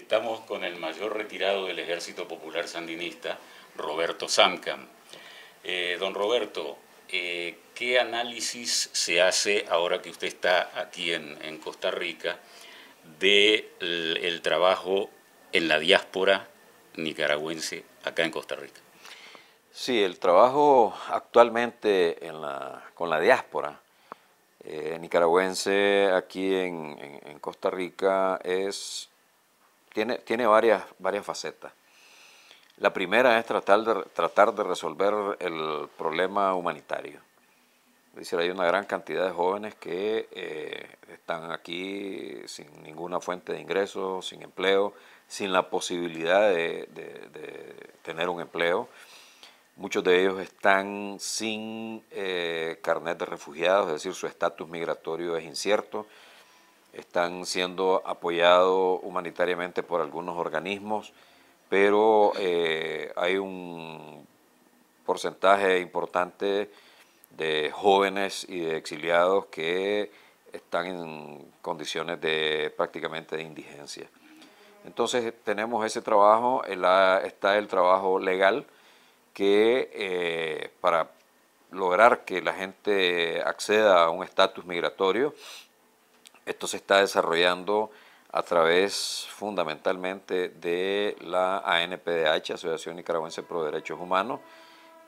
Estamos con el mayor retirado del Ejército Popular Sandinista, Roberto Samcam. Don Roberto, ¿qué análisis se hace ahora que usted está aquí en Costa Rica del trabajo en la diáspora nicaragüense acá en Costa Rica? Sí, el trabajo actualmente con la diáspora nicaragüense aquí en Costa Rica tiene varias facetas. La primera es tratar de resolver el problema humanitario. Es decir, hay una gran cantidad de jóvenes que están aquí sin ninguna fuente de ingresos, sin empleo, sin la posibilidad de tener un empleo. Muchos de ellos están sin carnet de refugiados, es decir, su estatus migratorio es incierto. Están siendo apoyados humanitariamente por algunos organismos, pero hay un porcentaje importante de jóvenes y de exiliados que están en condiciones prácticamente de indigencia. Entonces tenemos ese trabajo, está el trabajo legal, que para lograr que la gente acceda a un estatus migratorio, esto se está desarrollando a través fundamentalmente de la ANPDH, Asociación Nicaragüense Pro Derechos Humanos,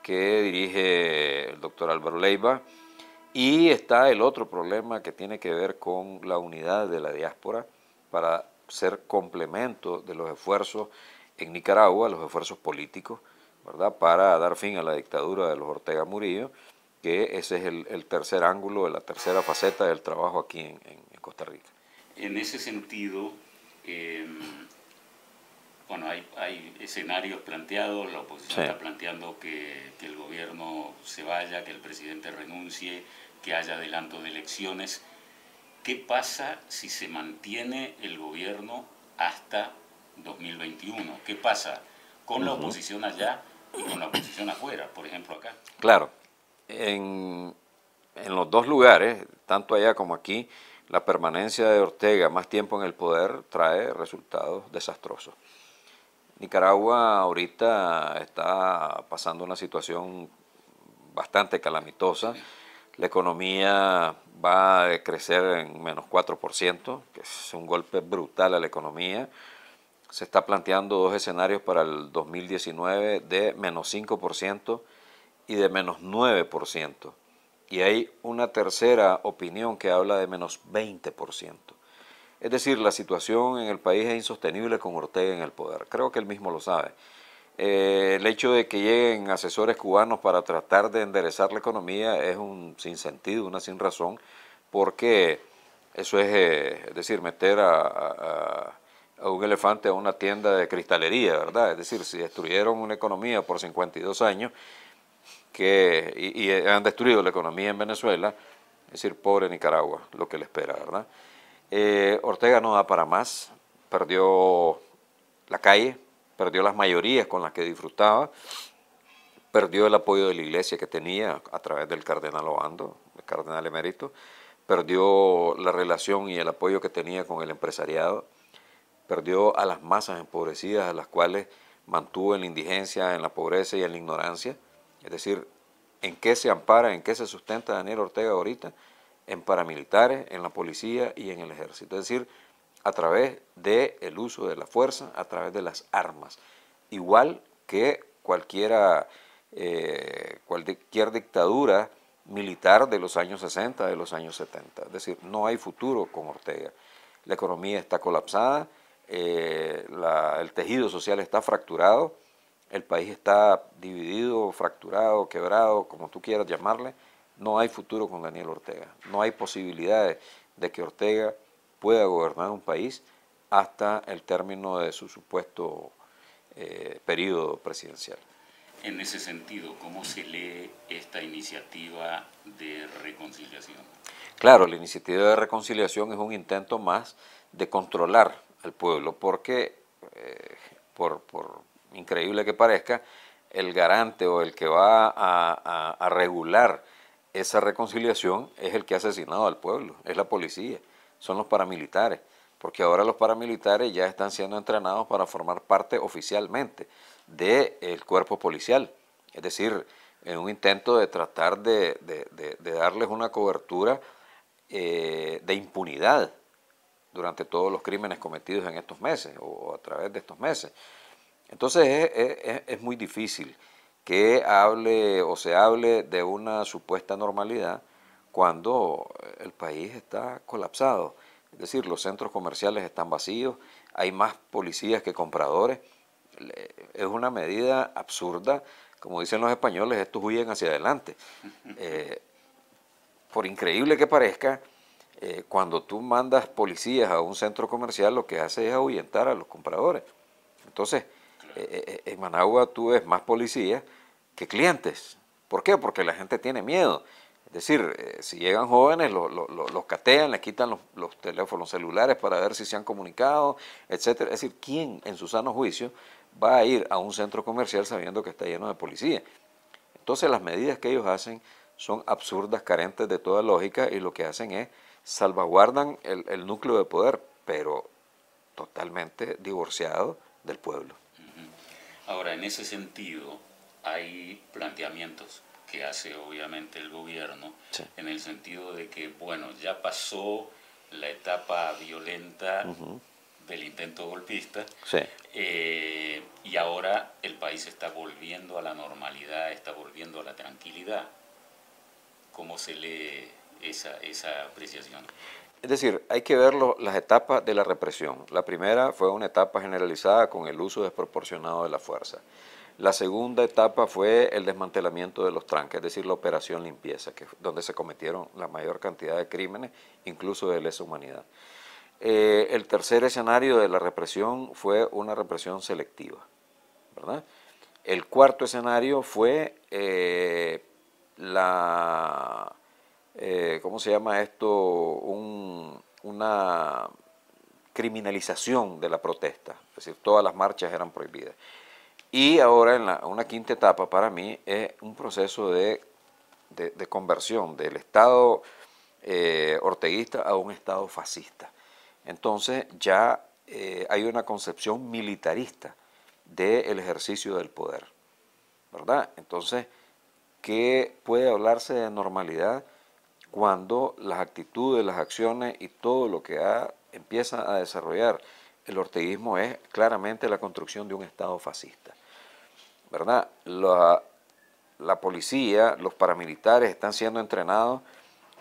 que dirige el doctor Álvaro Leiva, y está el otro problema que tiene que ver con la unidad de la diáspora para ser complemento de los esfuerzos en Nicaragua, los esfuerzos políticos, ¿verdad?, para dar fin a la dictadura de los Ortega Murillo, que ese es el tercer ángulo, la tercera faceta del trabajo aquí en Costa Rica. En ese sentido, bueno, hay escenarios planteados, la oposición está planteando que el gobierno se vaya, que el presidente renuncie, que haya adelanto de elecciones. ¿Qué pasa si se mantiene el gobierno hasta 2021? ¿Qué pasa con la oposición allá y con la oposición afuera, por ejemplo acá? Claro, en los dos lugares, tanto allá como aquí, la permanencia de Ortega más tiempo en el poder trae resultados desastrosos. Nicaragua ahorita está pasando una situación bastante calamitosa. La economía va a crecer en menos 4%, que es un golpe brutal a la economía. Se está planteando dos escenarios para el 2019 de menos 5% y de menos 9%. Y hay una tercera opinión que habla de menos 20%. Es decir, la situación en el país es insostenible con Ortega en el poder. Creo que él mismo lo sabe. El hecho de que lleguen asesores cubanos para tratar de enderezar la economía es un sinsentido, una sin razón, porque eso es decir, meter a un elefante a una tienda de cristalería, ¿verdad? Es decir, si destruyeron una economía por 52 años y han destruido la economía en Venezuela, es decir, pobre Nicaragua, lo que le espera, ¿verdad? Ortega no da para más, perdió la calle, perdió las mayorías con las que disfrutaba, perdió el apoyo de la iglesia que tenía a través del cardenal Obando, el cardenal emérito, perdió la relación y el apoyo que tenía con el empresariado, perdió a las masas empobrecidas, a las cuales mantuvo en la indigencia, en la pobreza y en la ignorancia. Es decir, ¿en qué se ampara, en qué se sustenta Daniel Ortega ahorita? En paramilitares, en la policía y en el ejército. Es decir, a través del uso de la fuerza, a través de las armas. Igual que cualquier dictadura militar de los años 60, de los años 70. Es decir, no hay futuro con Ortega. La economía está colapsada, el tejido social está fracturado, el país está dividido, fracturado, quebrado, como tú quieras llamarle. No hay futuro con Daniel Ortega. No hay posibilidades de que Ortega pueda gobernar un país hasta el término de su supuesto periodo presidencial. En ese sentido, ¿cómo se lee esta iniciativa de reconciliación? Claro, la iniciativa de reconciliación es un intento más de controlar al pueblo, porque, por increíble que parezca, el garante o el que va a regular esa reconciliación es el que ha asesinado al pueblo, es la policía, son los paramilitares. porque ahora los paramilitares ya están siendo entrenados para formar parte oficialmente del cuerpo policial. Es decir, en un intento de tratar de darles una cobertura de impunidad durante todos los crímenes cometidos en estos meses o a través de estos meses. Entonces es muy difícil que hable o se hable de una supuesta normalidad cuando el país está colapsado. Es decir, los centros comerciales están vacíos, hay más policías que compradores. Es una medida absurda, como dicen los españoles, estos huyen hacia adelante. Por increíble que parezca, cuando tú mandas policías a un centro comercial, lo que hace es ahuyentar a los compradores. Entonces, en Managua tú ves más policías que clientes. ¿Por qué? Porque la gente tiene miedo. Es decir, si llegan jóvenes, los catean, les quitan los teléfonos celulares para ver si se han comunicado, etcétera. Es decir, ¿quién en su sano juicio va a ir a un centro comercial sabiendo que está lleno de policía? Entonces las medidas que ellos hacen son absurdas, carentes de toda lógica, y lo que hacen es salvaguardan el núcleo de poder, pero totalmente divorciado del pueblo. Ahora, en ese sentido, hay planteamientos que hace obviamente el gobierno, sí, en el sentido de que, bueno, ya pasó la etapa violenta del intento golpista, sí, y ahora el país está volviendo a la normalidad, está volviendo a la tranquilidad. ¿Cómo se lee esa apreciación? Es decir, hay que ver las etapas de la represión. La primera fue una etapa generalizada con el uso desproporcionado de la fuerza. La segunda etapa fue el desmantelamiento de los tranques, es decir, la operación limpieza, donde se cometieron la mayor cantidad de crímenes, incluso de lesa humanidad. El tercer escenario de la represión fue una represión selectiva, ¿verdad? El cuarto escenario fue ¿cómo se llama esto? Una criminalización de la protesta, es decir, todas las marchas eran prohibidas. Y ahora en una quinta etapa para mí es un proceso de conversión del Estado orteguista a un Estado fascista. Entonces ya hay una concepción militarista del ejercicio del poder, ¿verdad? Entonces, ¿qué puede hablarse de normalidad cuando las actitudes, las acciones y todo lo que empieza a desarrollar el orteguismo es claramente la construcción de un Estado fascista, ¿verdad? La policía, los paramilitares están siendo entrenados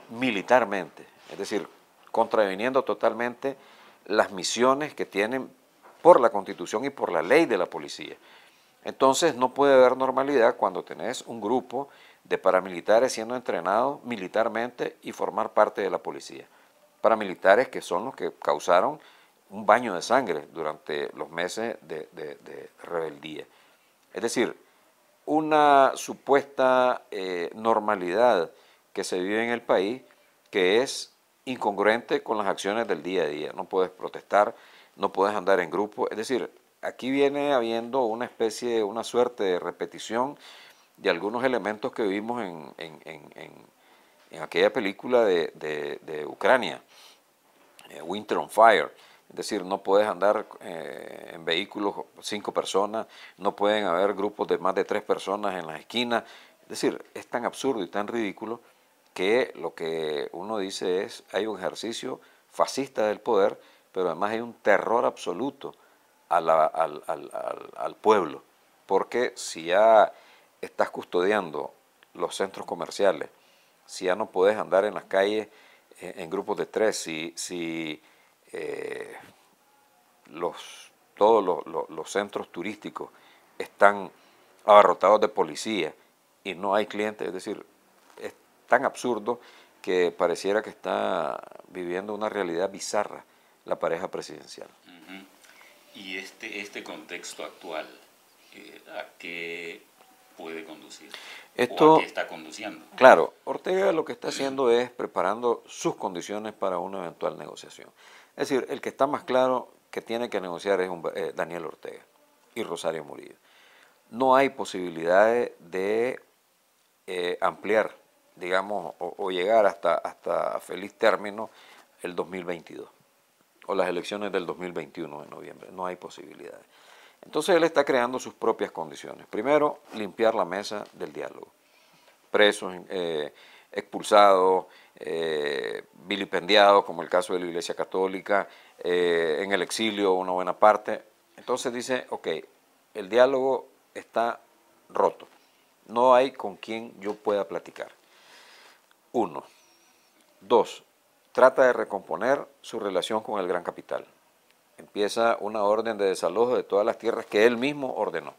militarmente, es decir, contraviniendo totalmente las misiones que tienen por la Constitución y por la ley de la policía. Entonces no puede haber normalidad cuando tenés un grupo de paramilitares siendo entrenados militarmente y formar parte de la policía. Paramilitares que son los que causaron un baño de sangre durante los meses de rebeldía. Es decir, una supuesta normalidad que se vive en el país que es incongruente con las acciones del día a día. No puedes protestar, no puedes andar en grupo. Es decir, aquí viene habiendo una suerte de repetición de algunos elementos que vimos en aquella película de Ucrania, Winter on Fire. Es decir, no puedes andar en vehículos 5 personas, no pueden haber grupos de más de 3 personas en las esquinas. Es decir, es tan absurdo y tan ridículo que lo que uno dice es, hay un ejercicio fascista del poder, pero además hay un terror absoluto al pueblo, porque si ya estás custodiando los centros comerciales, si ya no puedes andar en las calles en grupos de 3, si todos los centros turísticos están abarrotados de policía y no hay clientes, es decir, es tan absurdo que pareciera que está viviendo una realidad bizarra la pareja presidencial. Y este contexto actual, ¿a qué puede conducir? ¿O a qué está conduciendo? Claro, Ortega lo que está haciendo es preparando sus condiciones para una eventual negociación. Es decir, el que está más claro que tiene que negociar es Daniel Ortega y Rosario Murillo. No hay posibilidades de ampliar, digamos, o llegar hasta feliz término el 2022. o las elecciones del 2021 de noviembre. No hay posibilidades. Entonces él está creando sus propias condiciones. Primero, limpiar la mesa del diálogo. Presos, expulsados, vilipendiados, como el caso de la Iglesia Católica, en el exilio una buena parte. Entonces dice, ok, el diálogo está roto. No hay con quien yo pueda platicar. 1. 2. Trata de recomponer su relación con el gran capital. Empieza una orden de desalojo de todas las tierras que él mismo ordenó.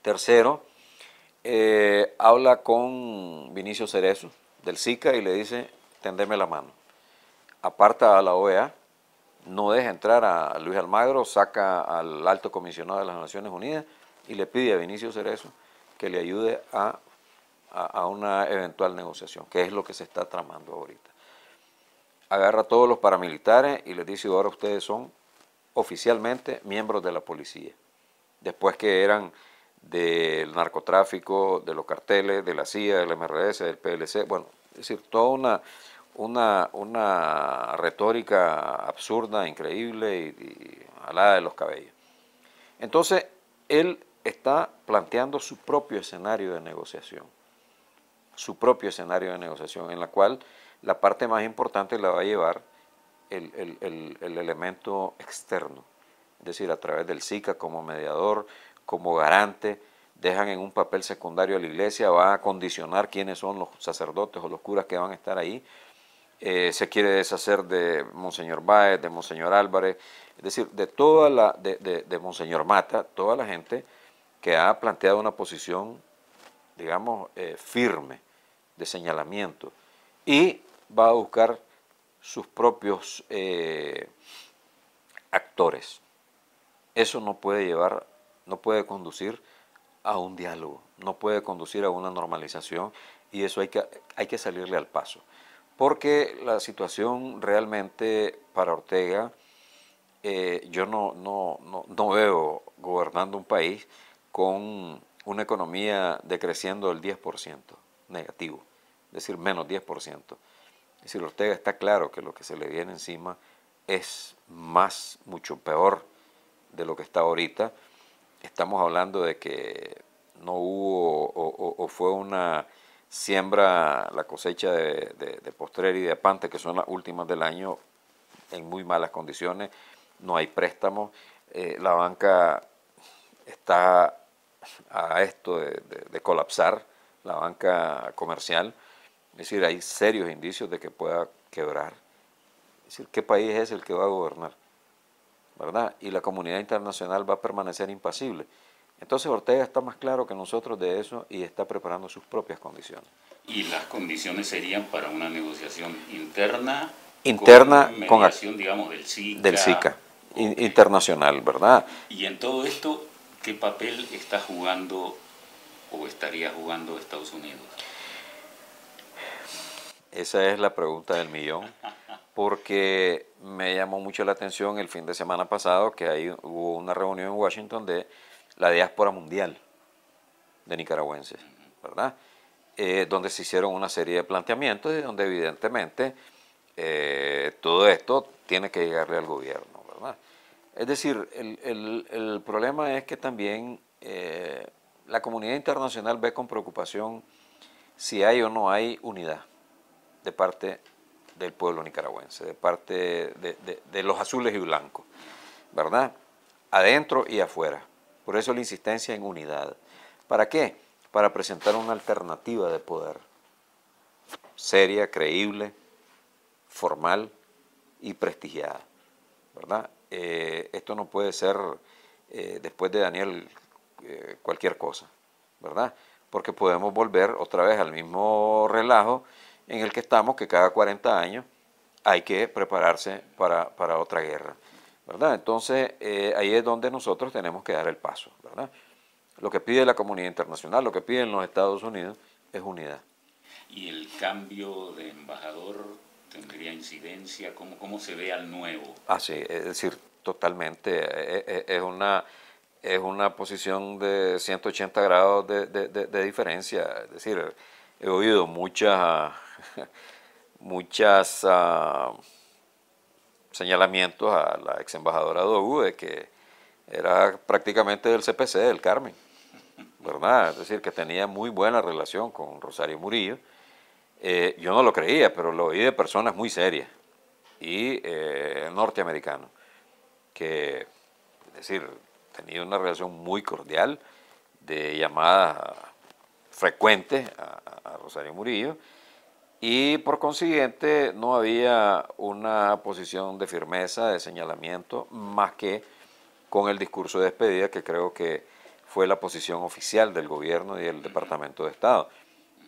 Tercero, habla con Vinicio Cerezo del SICA y le dice, tendeme la mano. Aparta a la OEA, no deja entrar a Luis Almagro, saca al alto comisionado de las Naciones Unidas y le pide a Vinicio Cerezo que le ayude a una eventual negociación, que es lo que se está tramando ahorita. Agarra a todos los paramilitares y les dice, ahora ustedes son oficialmente miembros de la policía. Después que eran del narcotráfico, de los carteles, de la CIA, del MRS, del PLC, bueno, es decir, toda una retórica absurda, increíble y alada de los cabellos. Entonces, él está planteando su propio escenario de negociación, en la cual la parte más importante la va a llevar el elemento externo, es decir, a través del SICA como mediador, como garante, dejan en un papel secundario a la iglesia, va a condicionar quiénes son los sacerdotes o los curas que van a estar ahí, se quiere deshacer de Monseñor Báez, de Monseñor Álvarez, es decir, de Monseñor Mata, toda la gente que ha planteado una posición, digamos, firme, de señalamiento, y va a buscar sus propios actores. Eso no puede conducir a un diálogo, no puede conducir a una normalización, y eso hay que salirle al paso. Porque la situación realmente para Ortega, yo no veo gobernando un país con una economía decreciendo del 10%, negativo, es decir, menos 10%. Es decir, Ortega está claro que lo que se le viene encima es mucho peor de lo que está ahorita. Estamos hablando de que no hubo o fue una siembra, la cosecha de postrer y de apante, que son las últimas del año, en muy malas condiciones, no hay préstamos, la banca está a esto de colapsar, la banca comercial, es decir, hay serios indicios de que pueda quebrar. Es decir, ¿qué país es el que va a gobernar? ¿Verdad? Y la comunidad internacional va a permanecer impasible. Entonces Ortega está más claro que nosotros de eso y está preparando sus propias condiciones. ¿Y las condiciones serían para una negociación interna Con mediación, digamos, del SICA? Del SICA, okay. Internacional, ¿verdad? Y en todo esto, ¿qué papel está jugando o estaría jugando Estados Unidos? Esa es la pregunta del millón, porque me llamó mucho la atención el fin de semana pasado que ahí hubo una reunión en Washington de la diáspora mundial de nicaragüenses, ¿verdad? Donde se hicieron una serie de planteamientos y donde evidentemente todo esto tiene que llegarle al gobierno, ¿verdad? Es decir, el problema es que también la comunidad internacional ve con preocupación si hay o no hay unidad de parte del pueblo nicaragüense, de parte de los azules y blancos, ¿verdad? Adentro y afuera. Por eso la insistencia en unidad. ¿Para qué? Para presentar una alternativa de poder seria, creíble, formal y prestigiada, ¿verdad? Esto no puede ser, después de Daniel, cualquier cosa, ¿verdad? Porque podemos volver otra vez al mismo relajo en el que estamos, que cada 40 años hay que prepararse para otra guerra, ¿verdad? Entonces, ahí es donde nosotros tenemos que dar el paso, ¿verdad? Lo que pide la comunidad internacional, lo que piden los Estados Unidos es unidad. ¿Y el cambio de embajador tendría incidencia? ¿Cómo se ve al nuevo? Sí, es decir, totalmente, es una posición de 180 grados de diferencia. Es decir, he oído muchas señalamientos a la ex embajadora Dogu de que era prácticamente del CPC del Carmen, ¿verdad? Es decir, que tenía muy buena relación con Rosario Murillo. Yo no lo creía, pero lo oí de personas muy serias y norteamericanos, que, es decir, tenía una relación muy cordial de llamadas frecuentes a Rosario Murillo, y por consiguiente no había una posición de firmeza, de señalamiento, más que con el discurso de despedida, que creo que fue la posición oficial del gobierno y del Departamento de Estado.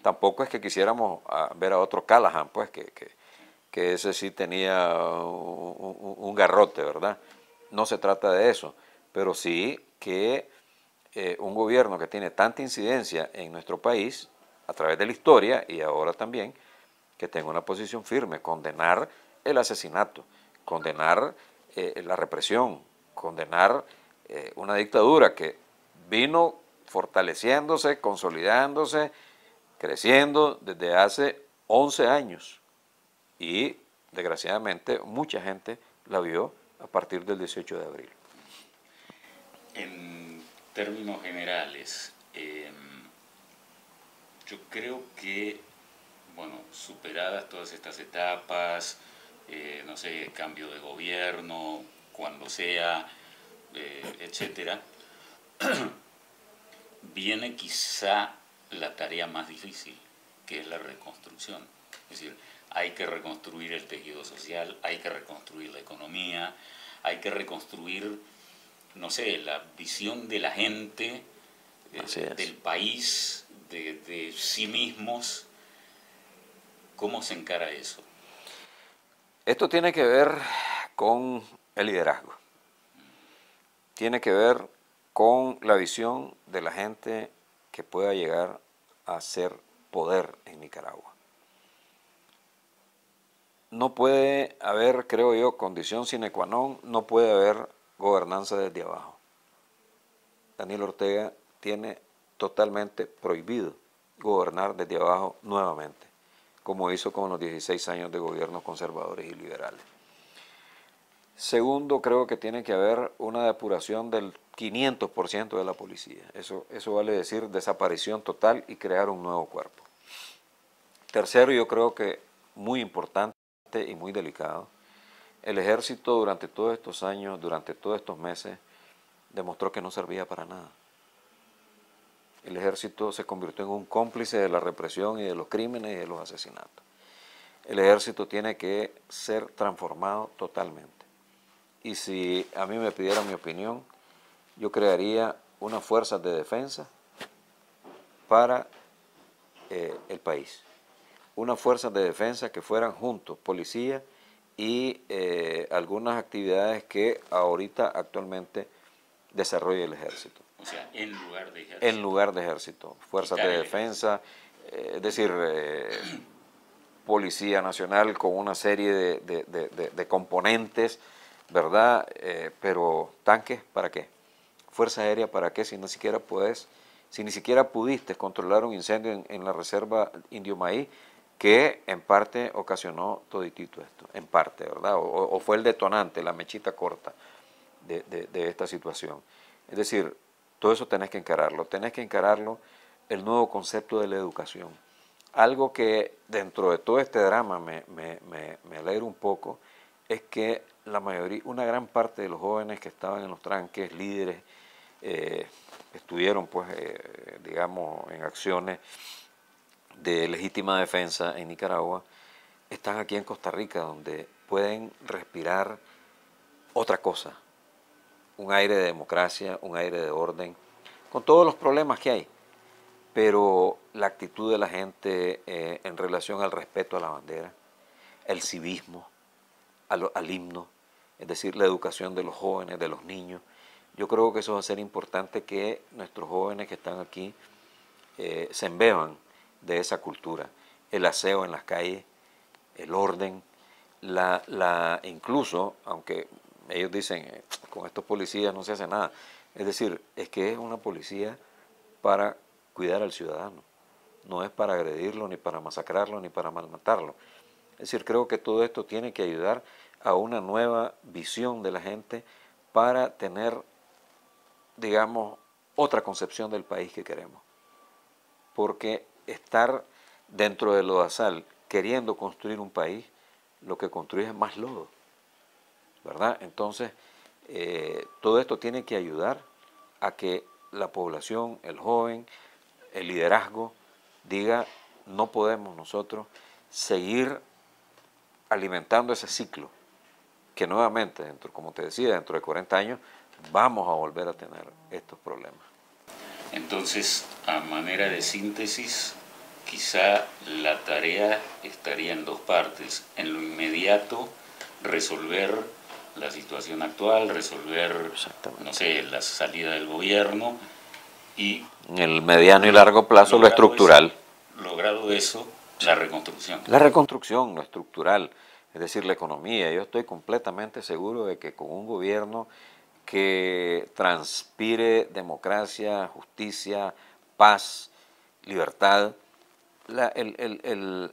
Tampoco es que quisiéramos ver a otro Callahan, pues, que ese sí tenía un garrote, ¿verdad? No se trata de eso, pero sí que un gobierno que tiene tanta incidencia en nuestro país, a través de la historia y ahora también, que tenga una posición firme, condenar el asesinato, condenar la represión, condenar una dictadura que vino fortaleciéndose, consolidándose, creciendo desde hace 11 años y desgraciadamente mucha gente la vio a partir del 18 de abril. En términos generales, yo creo que, bueno, superadas todas estas etapas, no sé, cambio de gobierno, cuando sea, etcétera, viene quizá la tarea más difícil, que es la reconstrucción. Es decir, hay que reconstruir el tejido social, hay que reconstruir la economía, hay que reconstruir, no sé, la visión de la gente, del país, de sí mismos. ¿Cómo se encara eso? Esto tiene que ver con el liderazgo, tiene que ver con la visión de la gente que pueda llegar a ser poder en Nicaragua. No puede haber, creo yo, condición sine qua non, no puede haber gobernanza desde abajo. Daniel Ortega tiene totalmente prohibido gobernar desde abajo nuevamente, como hizo con los 16 años de gobiernos conservadores y liberales. Segundo, creo que tiene que haber una depuración del 500% de la policía. Eso vale decir desaparición total y crear un nuevo cuerpo. Tercero, yo creo que muy importante y muy delicado, el ejército durante todos estos años, durante todos estos meses, demostró que no servía para nada. El ejército se convirtió en un cómplice de la represión y de los crímenes y de los asesinatos. El ejército tiene que ser transformado totalmente. Y si a mí me pidieran mi opinión, yo crearía unas fuerzas de defensa para el país. Unas fuerzas de defensa que fueran juntos, policía y algunas actividades que ahorita actualmente desarrolla el ejército. O sea, en lugar de ejército. En lugar de ejército, fuerzas de defensa, es decir, Policía Nacional con una serie de componentes, ¿verdad? Pero tanques, ¿para qué? Fuerza aérea, ¿para qué? Si ni siquiera pudiste controlar un incendio en la reserva Indio Maíz, que en parte ocasionó toditito esto, en parte, ¿verdad? O fue el detonante, la mechita corta de esta situación. Es decir, todo eso tenés que encararlo el nuevo concepto de la educación. Algo que dentro de todo este drama me alegra un poco es que la mayoría, una gran parte de los jóvenes que estaban en los tranques, líderes, estuvieron pues, digamos, en acciones de legítima defensa en Nicaragua, están aquí en Costa Rica, donde pueden respirar otra cosa, un aire de democracia, un aire de orden, con todos los problemas que hay, pero la actitud de la gente en relación al respeto a la bandera, el civismo, al himno, es decir, la educación de los jóvenes, de los niños. Yo creo que eso va a ser importante, que nuestros jóvenes que están aquí se embeban de esa cultura, el aseo en las calles, el orden, incluso, aunque ellos dicen, con estos policías no se hace nada, es decir, es que es una policía para cuidar al ciudadano, no es para agredirlo, ni para masacrarlo, ni para malmatarlo. Es decir, creo que todo esto tiene que ayudar a una nueva visión de la gente para tener, digamos, otra concepción del país que queremos. Porque estar dentro del lodazal queriendo construir un país, lo que construye es más lodo, ¿verdad? Entonces, todo esto tiene que ayudar a que la población, el joven, el liderazgo, diga, no podemos nosotros seguir alimentando ese ciclo, que nuevamente, como te decía, dentro de 40 años, vamos a volver a tener estos problemas. Entonces, a manera de síntesis, quizá la tarea estaría en dos partes. En lo inmediato, resolver la situación actual, resolver, no sé, la salida del gobierno y... En el mediano y largo plazo, lo estructural. Logrado eso, la reconstrucción. La reconstrucción, lo estructural, es decir, la economía. Yo estoy completamente seguro de que con un gobierno que transpire democracia, justicia, paz, libertad, el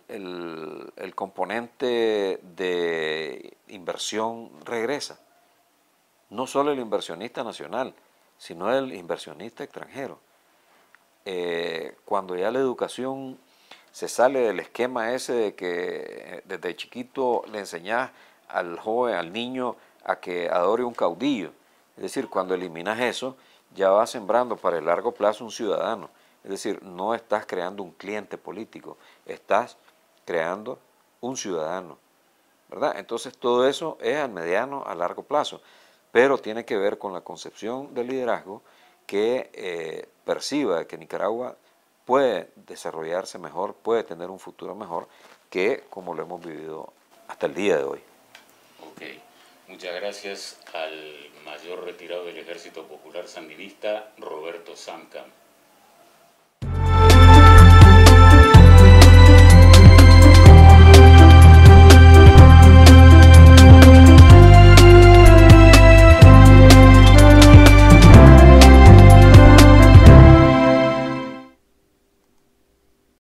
componente de inversión regresa. No solo el inversionista nacional, sino el inversionista extranjero. Cuando ya la educación se sale del esquema ese de que desde chiquito le enseñás al joven, al niño, a que adore un caudillo. Es decir, cuando eliminas eso, ya vas sembrando para el largo plazo un ciudadano. Es decir, no estás creando un cliente político, estás creando un ciudadano, ¿verdad? Entonces todo eso es a mediano, a largo plazo, pero tiene que ver con la concepción del liderazgo que perciba que Nicaragua puede desarrollarse mejor, puede tener un futuro mejor que como lo hemos vivido hasta el día de hoy. Ok, muchas gracias al mayor retirado del Ejército Popular Sandinista, Roberto Samcam.